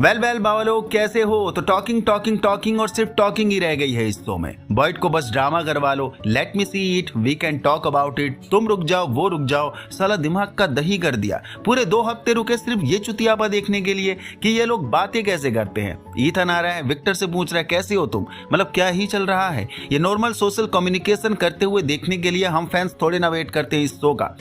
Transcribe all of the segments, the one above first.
Well बावलो, कैसे हो? तो टॉकिंग और सिर्फ टॉकिंग ही रह गई है इस शो में। बॉयड को बस ड्रामा करवा लो, let me see it, we can talk about it, तुम रुक जाओ वो रुक जाओ, साला दिमाग का दही कर दिया। पूरे 2 हफ्ते रुके सिर्फ ये चुतियापा देखने के लिए कि ये लोग बातें कैसे करते हैं। ईथन आ रहा है, विक्टर से पूछ रहा है कैसे हो तुम, मतलब क्या ही चल रहा है। ये नॉर्मल सोशल कम्युनिकेशन करते हुए देखने के लिए हम फैंस थोड़े ना वेट करते हैं इस शो का।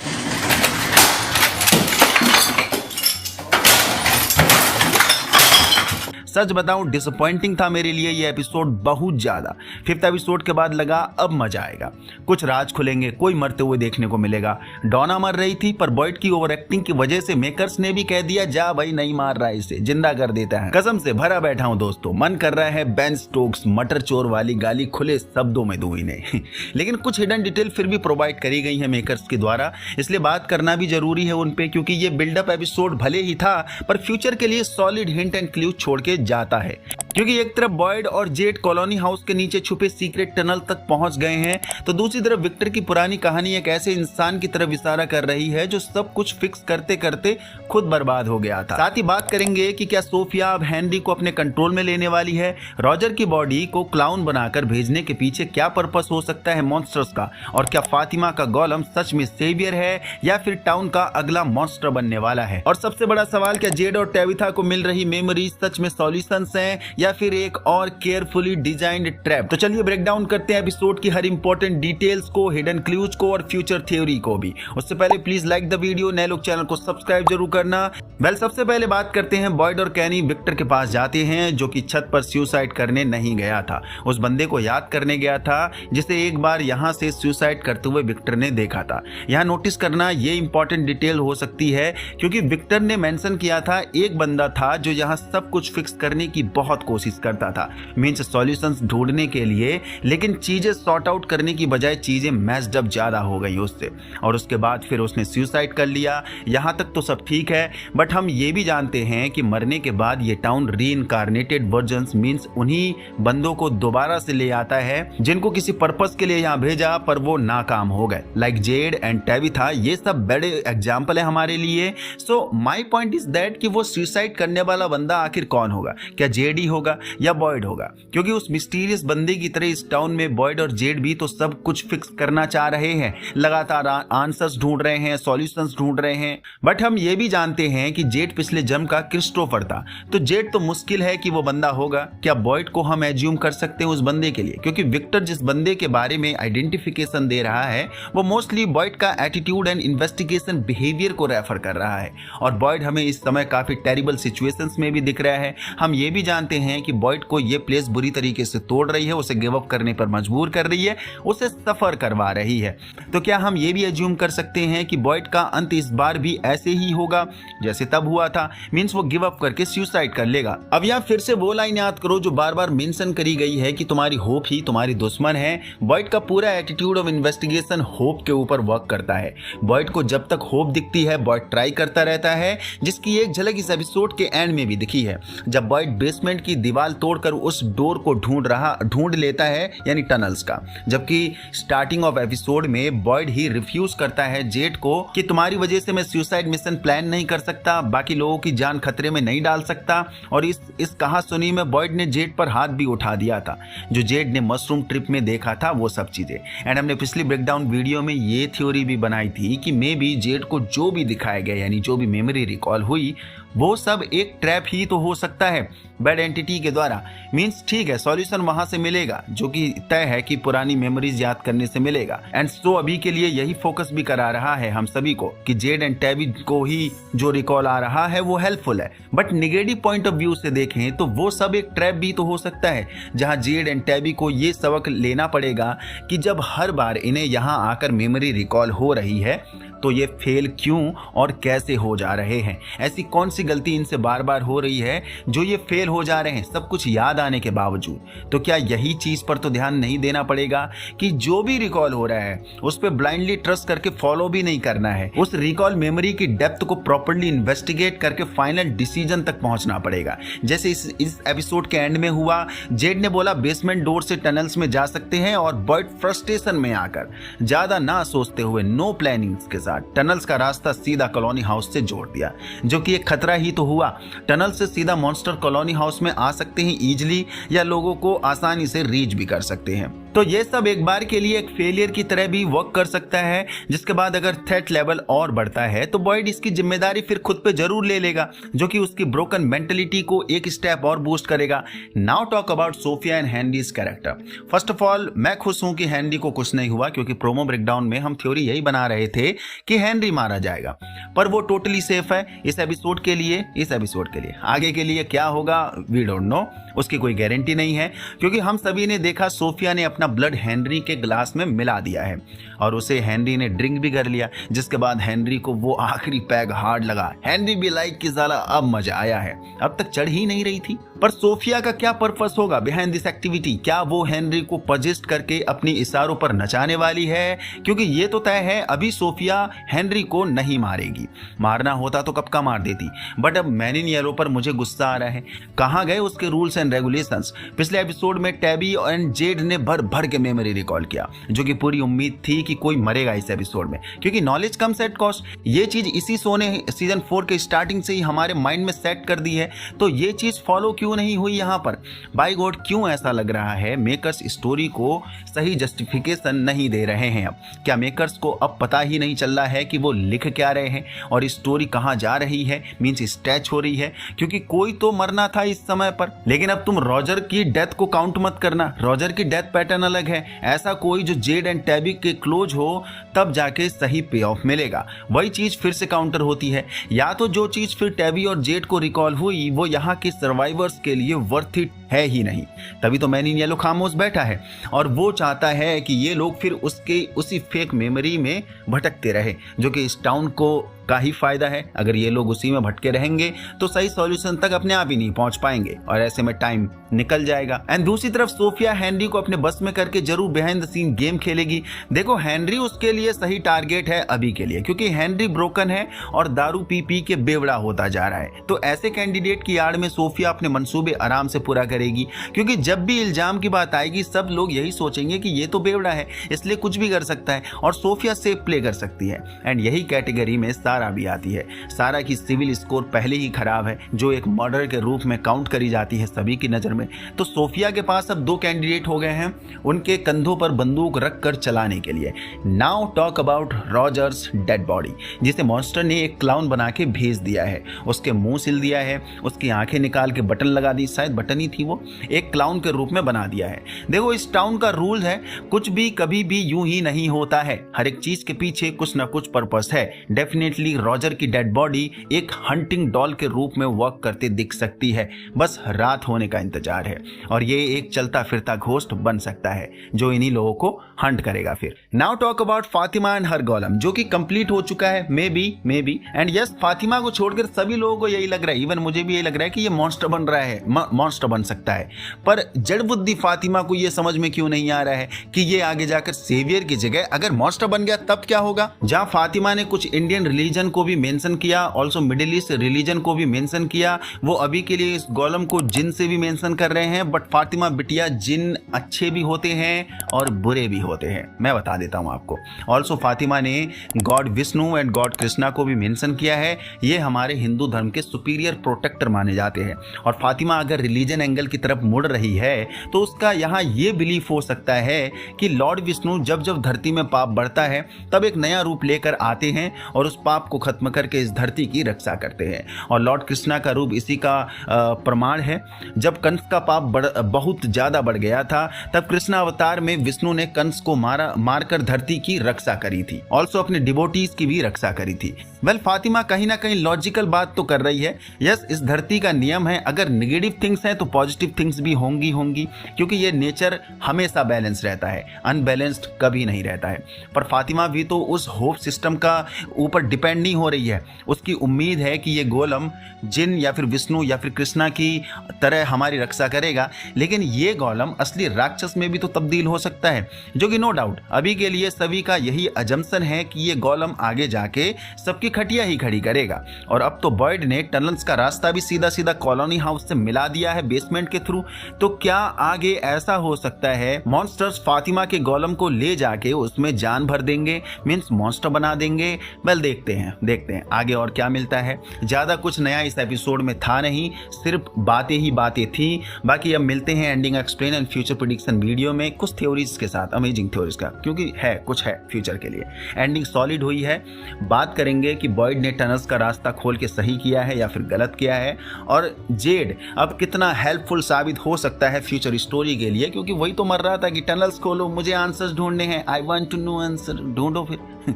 सच बताऊं, डिसअपॉइंटिंग था मेरे लिए ये एपिसोड बहुत ज्यादा। 5th एपिसोड के बाद लगा अब मजा आएगा, कुछ राज खुलेंगे, कोई मरते हुए देखने को मिलेगा। डॉना मर रही थी पर बॉयड की ओवर एक्टिंग की वजह से मेकर्स ने भी कह दिया जा भाई नहीं मार रहा, इसे जिंदा कर देता है। कसम से भरा बैठा हूं दोस्तों, मन कर रहा है बेन स्टोक्स मटर चोर वाली गाली खुले शब्दों में दूं इन्हें। लेकिन कुछ हिडन डिटेल फिर भी प्रोवाइड करी गई है मेकर्स के द्वारा, इसलिए बात करना भी जरूरी है उन पे, क्योंकि ये बिल्डअप एपिसोड भले ही था पर फ्यूचर के लिए सॉलिड हिंट एंड क्लू छोड़ के जाता है। क्योंकि एक तरफ बॉयड और जेड कॉलोनी हाउस के नीचे छुपे सीक्रेट टनल तक पहुंच गए हैं, तो दूसरी तरफ विक्टर की पुरानी कहानी एक ऐसे इंसान की तरफ इशारा कर रही है जो सब कुछ फिक्स करते करते खुद बर्बाद हो गया था। साथ ही बात करेंगे कि क्या सोफिया अब हेनरी को अपने कंट्रोल में लेने वाली है, रॉजर की बॉडी को क्लाउन बनाकर भेजने के पीछे क्या पर्पस हो सकता है मॉन्स्टर्स का, और क्या फातिमा का गोलम सच में सेवियर है या फिर टाउन का अगला मॉन्स्टर बनने वाला है। और सबसे बड़ा सवाल, क्या जेड और टेविथा को मिल रही मेमोरीज सच में सॉल्यूशंस हैं या फिर एक और केयरफुली डिजाइंड ट्रैप। तो चलिए ब्रेक डाउन करते हैं एपिसोड की हर इंपॉर्टेंट डिटेल्स को, हिडन क्लूज को और फ्यूचर थ्योरी को भी। उससे पहले प्लीज लाइक द वीडियो, नए लोग चैनल को सब्सक्राइब जरूर करना। सबसे पहले बात करते हैं, बॉयड और कैनी विक्टर के पास जाते हैं जो कि छत पर सुसाइड करने नहीं गया था, उस बंदे को याद करने गया था जिसे एक बार यहां से सुसाइड करते हुए विक्टर ने देखा था। यहां नोटिस करना ये इंपॉर्टेंट डिटेल हो सकती है क्योंकि विक्टर ने मेंशन किया था एक बंदा था जो यहां सब कुछ फिक्स करने की बहुत कोशिश करता था, मींस सॉल्यूशंस ढूंढने के लिए, लेकिन चीजें सॉर्ट आउट करने की बजाय चीजें मैस्ड अप ज्यादा हो गई उससे, और उसके बाद फिर उसने सुसाइड कर लिया। यहां तक तो सब ठीक है, बट हम ये भी जानते हैं कि मरने के बाद ये टाउन रीइंकार्नेटेड वर्जन्स मींस उन्हीं बंदों को दोबारा से ले आता है जिनको किसी पर्पस के लिए यहां भेजा पर वो नाकाम हो गए, लाइक जेड एंड टेविथा। ये सब बड़े एग्जाम्पल है हमारे लिए। सो माई पॉइंट इज दैट कि वो सुसाइड करने वाला बंदा आखिर कौन होगा, क्या जेड ही होगा या बॉयड होगा, क्योंकि उस मिस्टीरियस बंदे की तरह इस टाउन में बॉयड और जेड भी तो सब कुछ फिक्स करना चाह रहे हैं, लगातार आंसर्स ढूंढ रहे हैं, सॉल्यूशंस ढूंढ रहे हैं। बट हम ये भी जानते हैं कि जेड पिछले जन्म का क्रिस्टोफर था, तो जेड तो मुश्किल है कि वो बंदा होगा। क्या बॉयड को हम एज्यूम कर सकते हैं उस बंदे के लिए, क्योंकि विक्टर जिस बंदे के बारे में आइडेंटिफिकेशन दे रहा है वो मोस्टली बॉयड का एटीट्यूड एंड इन्वेस्टिगेशन बिहेवियर को रेफर कर रहा है, और बॉयड हमें इस समय काफी टेरिबल सिचुएशंस में भी दिख रहा है। हम ये भी जानते हैं कि बॉयड को ये प्लेस बुरी तरीके से तोड़ रही है, उसे गिव अप करने पर मजबूर कर रही है, उसे सफर करवा रही है। तो क्या हम ये भी एज्यूम कर सकते हैं कि बॉयड का अंत इस बार भी ऐसे ही होगा जैसे तब हुआ था, मींस वो गिव अप करके सुसाइड कर लेगा। अब यहाँ फिर से वो लाइन याद करो जो बार बार मेंशन करी गई है कि तुम्हारी होप ही तुम्हारी दुश्मन है। बॉयड का पूरा एटीट्यूड ऑफ इन्वेस्टिगेशन होप के ऊपर वर्क करता है। बॉयड को जब तक होप दिखती है बॉयड ट्राई करता रहता है, जिसकी एक झलक इस एपिसोड के एंड में भी दिखी है जब बॉयड बेसमेंट की दीवार तोड़कर उस डोर को ढूंढ लेता है, यानी टनल्स का। जबकि स्टार्टिंग ऑफ एपिसोड में बॉयड ही रिफ्यूज करता है जेड को कि तुम्हारी वजह से मैं सुसाइड मिशन प्लान नहीं कर सकता, बाकी लोगों की जान खतरे में नहीं डाल सकता। और इस कहासुनी में बॉयड ने जेड पर हाथ भी उठा दिया था, जो जेड ने मशरूम ट्रिप में देखा था वो सब चीजें। एंड हमने पिछली ब्रेकडाउन वीडियो में ये थ्योरी भी बनाई थी कि मे बी जेड को जो भी दिखाया गया, यानी जो भी मेमोरी रिकॉल हुई, वो सब एक ट्रैप ही तो हो सकता है बैड एंटिटी के द्वारा। मींस ठीक है, सॉल्यूशन वहां से मिलेगा जो कि तय है कि पुरानी मेमोरीज याद करने से मिलेगा। एंड सो अभी के लिए यही फोकस भी करा रहा है हम सभी को कि जेड एंड टेबी को ही जो रिकॉल आ रहा है वो हेल्पफुल है। But negative point of view से देखें तो वो सब एक ट्रैप भी तो हो सकता है, जहां जेड एंड टेबी को ये सबक लेना पड़ेगा कि जब हर बार इन्हें यहां आकर मेमोरी रिकॉल हो रही है तो ये फेल क्यों और कैसे हो जा रहे हैं, ऐसी कौन सी गलती इनसे बार बार हो रही है जो ये फेल हो जा रहे हैं सब कुछ याद आने के बावजूद। तो क्या यही चीज पर तो ध्यान नहीं देना पड़ेगा कि जो भी रिकॉल हो रहा है उस पर ब्लाइंडली ट्रस्ट करके फॉलो भी नहीं करना है, उस रिकॉल मेमोरी की डेप्थ को प्रॉपर्ली इन्वेस्टिगेट करके फाइनल डिसीजन तक पहुंचना पड़ेगा। जैसे इस एपिसोड के एंड में हुआ, जेड ने बोला बेसमेंट डोर से टनल्स में जा सकते हैं और बॉयड फ्रस्ट्रेशन में आकर ज्यादा ना सोचते हुए नो प्लानिंग्स के साथ टनल्स का रास्ता सीधा कॉलोनी हाउस से जोड़ दिया, जो कि एक खतरा खतरा ही तो हुआ। टनल से सीधा मॉन्स्टर कॉलोनी हाउस में आ सकते हैं इजिली, या लोगों को आसानी से रीच भी कर सकते हैं। तो ये सब एक बार के लिए एक फेलियर की तरह भी वर्क कर सकता है, जिसके बाद अगर थ्रेट लेवल और बढ़ता है तो बॉयड इसकी जिम्मेदारी फिर खुद पे जरूर ले लेगा, जो कि उसकी ब्रोकन मेंटलिटी को एक स्टेप और बूस्ट करेगा। Now talk about Sophia and Henry's character. First of all मैं खुश हूं कि हेनरी को कुछ नहीं हुआ, क्योंकि प्रोमो ब्रेकडाउन में हम थ्योरी यही बना रहे थे कि हेनरी मारा जाएगा, पर वो टोटली सेफ है इस एपिसोड के लिए। आगे के लिए क्या होगा वी डोंट नो, उसकी कोई गारंटी नहीं है, क्योंकि हम सभी ने देखा सोफिया ने अपना ब्लड हेनरी के ग्लास में मिला दिया है और उसे हेनरी ने ड्रिंक भी कर लिया, जिसके बाद हेनरी को वो आखिरी पैग हार्ड लगा। हेनरी भी लाइक की साला अब मजा आया है, अब तक चढ़ ही नहीं रही थी। पर सोफिया का क्या पर्पस होगा बिहाइंड दिस एक्टिविटी? क्या वो हेनरी को पजेस्ट करके अपनी इशारों पर नचाने वाली है? क्योंकि ये तो तय है अभी सोफिया हेनरी को नहीं मारेगी, मारना होता तो कब का मार देती। बट अब मैन इन येलो पर मुझे गुस्सा आ रहा है, कहाँ गए उसके रूल्स एंड रेगुलेशंस? पिछले एपिसोड में टैबी एंड जेड ने भर भर के मेमोरी रिकॉल किया, जो कि पूरी उम्मीद थी कि कोई मरेगा इस एपिसोड में, क्योंकि नॉलेज कम्स एट कॉस्ट। ये चीज इसी शो ने सीजन 4 के स्टार्टिंग से ही हमारे माइंड में सेट कर दी है, तो ये चीज फॉलो क्यों नहीं हुई यहाँ पर? बाय गॉड क्यों ऐसा लग रहा है मेकर्स स्टोरी को सही जस्टिफिकेशन नहीं दे रहे हैं? अब क्या मेकर्स को अब पता ही नहीं चल रहा है कि वो लिख क्या रहे हैं और स्टोरी कहाँ जा रही है, मींस स्ट्रेच हो रही है? क्योंकि कोई तो मरना था इस समय पर, लेकिन अब तुम रॉजर की डेथ को काउंट मत करना, रॉजर की डेथ पैटर्न अलग है। ऐसा कोई जो जेड एंड टैबी के क्लोज हो तब जाके सही पे ऑफ मिलेगा, वही चीज फिर से काउंटर होती है। या तो जो चीज फिर टैबी और जेड को रिकॉल हुई वो यहाँ के सर्वाइवर्स के लिए वर्थ इट है ही नहीं, तभी तो मैन इन येलो खामोश बैठा है और वो चाहता है कि ये लोग फिर उसके उसी फेक मेमोरी में भटकते रहे, जो कि इस टाउन को का ही फायदा है। अगर ये लोग उसी में भटके रहेंगे तो सही सॉल्यूशन तक अपने आप ही नहीं पहुंच पाएंगे और ऐसे में टाइम निकल जाएगा। एंड दूसरी तरफ सोफिया हेनरी को अपने बस में करके जरूर बिहाइंड द सीन गेम खेलेगी। देखो हेनरी उसके लिए सही टारगेट है अभी के लिए, क्योंकि हेनरी ब्रोकन है और दारू पी पी के बेवड़ा होता जा रहा है। तो ऐसे कैंडिडेट की आड़ में सोफिया अपने मंसूबे आराम से पूरा करेगी, क्योंकि जब भी इल्जाम की बात आएगी सब लोग यही सोचेंगे कि ये तो बेवड़ा है इसलिए कुछ भी कर सकता है और सोफिया सेफ प्ले कर सकती है। एंड यही कैटेगरी में सारा भी आती है। सारा की सिविल स्कोर पहले ही खराब है, जो एक मर्डर के रूप में काउंट करी जाती है सभी की नजर में। तो सोफिया के पास अब 2 कैंडिडेट हो गए हैं उनके कंधों पर बंदूक रख कर चलाने के लिए। Now talk about Rogers dead body, जिसे मॉन्स्टर ने एक क्लाउन बना के भेज दिया है। उसके मुंह सिल दिया है, उसकी आंखें निकाल के बटन लगा दी, शायद बटन ही थी, वो एक क्लाउन के रूप में बना दिया है। देखो इस टाउन का रूल है, कुछ भी कभी भी यूं ही नहीं होता है, हर एक चीज के पीछे कुछ ना कुछ पर्पस है। डेफिनेटली रॉजर की डेड बॉडी एक हंटिंग डॉल के रूप में वर्क करते दिख सकती है, बस रात होने का इंतजार है और ये एक चलता फिरता घोस्ट बन सकता है जो इन्हीं लोगों को हंट करेगा। फिर now talk about Fatima and her goals, जो कि कंप्लीट हो चुका है may be and yes, Fatima को छोड़कर सभी लोगों को यही लग रहा है, इवन मुझे भी यही लग रहा है कि ये मॉन्स्टर बन रहा है, मॉन्स्टर बन सकता है। पर जड़ बुद्धि फातिमा को ये समझ में क्यों नहीं आ रहा है कि ये आगे जाकर सेवियर की जगह अगर मॉन्स्टर बन गया तब क्या होगा? जहां फातिमा ने कुछ इंडियन रिलीजन को भी मेंशन किया, ऑल्सो मिडिल ईस्ट रिलीजन को भी मेंशन किया, वो अभी के लिए इस गोलम को जिन से भी मेंशन कर रहे हैं। बट फातिमा बिटिया, जिन अच्छे भी होते हैं और बुरे भी होते हैं, मैं बता देता हूं आपको। ऑल्सो फातिमा ने God Vishnu and God Krishna को भी मेंशन किया है, ये हमारे हिंदू धर्म के सुपीरियर प्रोटेक्टर माने जाते हैं। और फातिमा अगर रिलीजन एंगल की तरफ मुड़ रही है तो उसका यहाँ ये बिलीफ हो सकता है कि लॉर्ड विष्णु जब जब धरती में पाप बढ़ता है तब एक नया रूप लेकर आते हैं और उस पाप को खत्म करके इस धरती की रक्षा करते हैं। और लॉर्ड कृष्णा का रूप इसी का प्रमाण है। जब कंस का पाप बहुत ज्यादा बढ़ गया था तब कृष्णा अवतार में विष्णु ने कंस को मारकर धरती की रक्षा करी थी, ऑल्सो अपने डिवोटीज की भी रक्षा करी थी। वेल फातिमा कहीं ना कहीं लॉजिकल बात तो कर रही है। यस, इस धरती का नियम है, अगर नेगेटिव थिंग्स हैं तो पॉजिटिव थिंग्स भी होंगी, क्योंकि ये नेचर हमेशा बैलेंस रहता है, अनबैलेंस्ड कभी नहीं रहता है। पर फातिमा भी तो उस होप सिस्टम का ऊपर डिपेंड नहीं हो रही है। उसकी उम्मीद है कि ये गोलम जिन या फिर विष्णु या फिर कृष्णा की तरह हमारी रक्षा करेगा, लेकिन ये गोलम असली राक्षस में भी तो तब्दील हो सकता है, जो कि नो डाउट अभी के लिए सभी का यही अजम्पशन है कि ये गोलम आगे जाके सबकी खटिया ही खड़ी करेगा। और अब तो बॉयड ने टनल्स का रास्ता भी सीधा सीधा कॉलोनी हाउस से मिला दिया है बेसमेंट एक्सपेरिमेंट के थ्रू। तो क्या आगे ऐसा हो सकता है मॉन्स्टर्स फातिमा के गोलम को ले जाके उसमें जान भर देंगे, मीन्स मॉन्स्टर बना देंगे? वेल देखते हैं आगे और क्या मिलता है। ज़्यादा कुछ नया इस एपिसोड में था नहीं, सिर्फ बातें ही बातें थी। बाकी अब मिलते हैं ending explain and future prediction video में कुछ थ्योरीज के साथ, अमेजिंग थ्योरीज का, क्योंकि है कुछ है फ्यूचर के लिए। एंडिंग सॉलिड हुई है। बात करेंगे कि बॉयड ने टनल्स का रास्ता खोल के सही किया है या फिर गलत किया है, और जेड अब कितना हेल्पफुल साबित हो सकता है फ्यूचर स्टोरी के लिए, क्योंकि वही तो मर रहा था कि टनल्स खोलो, मुझे आंसर्स ढूंढने हैं, I want to know answer, ढूंढो फिर।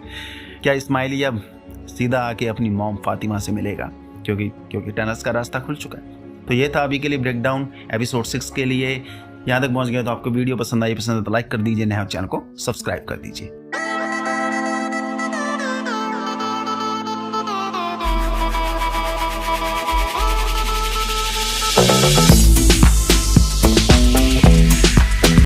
क्या स्माइली अब सीधा आके अपनी मॉम फातिमा से मिलेगा, क्योंकि टनल्स का रास्ता खुल चुका है। तो ये था अभी के लिए ब्रेकडाउन एपिसोड 6 के लिए। यहाँ तक पहुँच गए तो आपको वीडियो पसंद आई तो लाइक कर दीजिए, नया चैनल को सब्सक्राइब कर दीजिए।